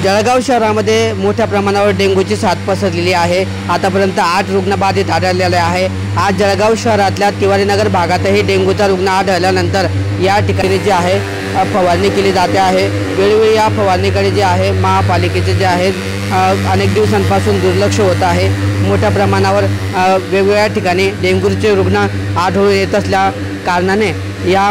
जळगाव शहरामध्ये मोठ्या प्रमाणावर डेंग्यूची साथ पसरलेली आहे। आतापर्यंत 8 रुग्ण बाधित आढळलेले आहे। आज जळगाव शहरातल्या तिवारीनगर भागातही डेंग्यूचा रुग्ण आढळल्यानंतर या ठिकाणी जे आहे फवारणी केली जाते आहे। वेळोवेळी या फवारणीकडे जे आहे महापालिकेचे जे आहेत अनेक दिवसांपासून दुर्लक्ष होत आहे। मोठ्या प्रमाणावर वेगवेगळ्या ठिकाणी डेंग्यूचे रुग्ण आढळून येत असल्या कारणाने या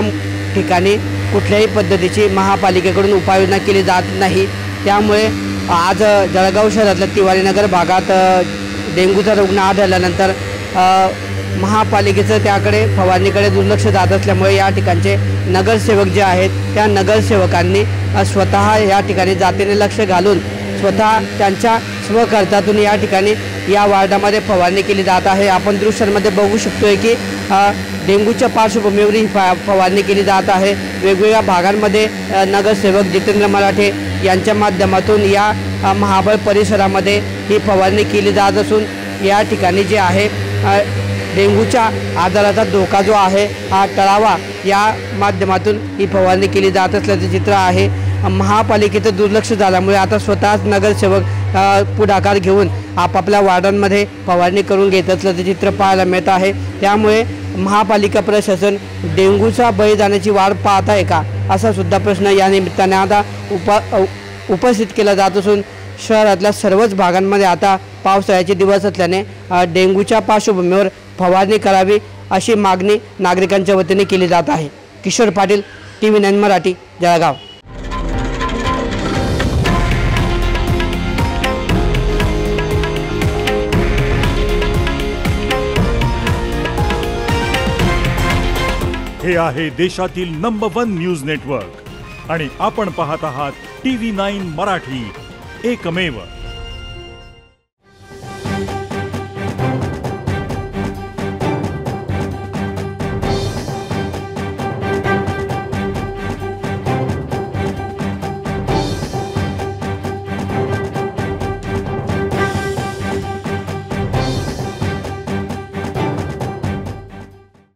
ठिकाणी कुठल्याही पद्धतीची महापालिकेकडून उपाययोजना केली जात नाही। त्यामुळे आज जळगाव शहरातल्या तिवारीनगर भागात डेंग्यूचा रुग्ण आढळल्यानंतर महापालिकेचं त्याकडे फवारणीकडे दुर्लक्ष जात असल्यामुळे या ठिकाणचे नगरसेवक जे आहेत त्या नगरसेवकांनी स्वतः या ठिकाणी जातीने लक्ष घालून स्वतः त्यांच्या स्वखर्चातून या ठिकाणी या वार्डामध्ये फवारणी केली जात आहे। आपण दृश्यांमध्ये बघू शकतोय की डेंग्यूच्या पार्श्वभूमीवर ही फवारणी केली जात आहे। वेगवेगळ्या भागांमध्ये नगरसेवक जितेंद्र मराठे यांच्या माध्यमातून या महाबळ परिसरामध्ये ही फवारणी केली जात असून या ठिकाणी जे आहे डेंग्यूच्या आजाराचा धोका जो आहे हा टळावा या माध्यमातून ही फवारणी केली जात असल्याचे चित्र आहे। महापालिकेचं दुर्लक्ष झाल्यामुळे आता स्वतःच नगरसेवक पुढाकार घेऊन आपापल्या वार्डांमध्ये फवारणी करून घेत असल्याचे चित्र पाहायला मिळत आहे। त्यामुळे महापालिका प्रशासन डेंग्यूचा बळी जाण्याची वाट पाहत आहे का असा सुद्धा प्रश्न या निमित्ताने आता उपस्थित केला जात असून शहरातल्या सर्वच भागांमध्ये आता पावसाळ्याचे दिवस असल्याने डेंग्यूच्या पार्श्वभूमीवर फवारणी करावी अशी मागणी नागरिकांच्या वतीने केली जात आहे। किशोर पाटील, TV9 मराठी, जळगाव। हे आहे देशातील नंबर 1 न्यूज नेटवर्क आणि आपण पाहत आहात TV9 मराठी, एकमेव।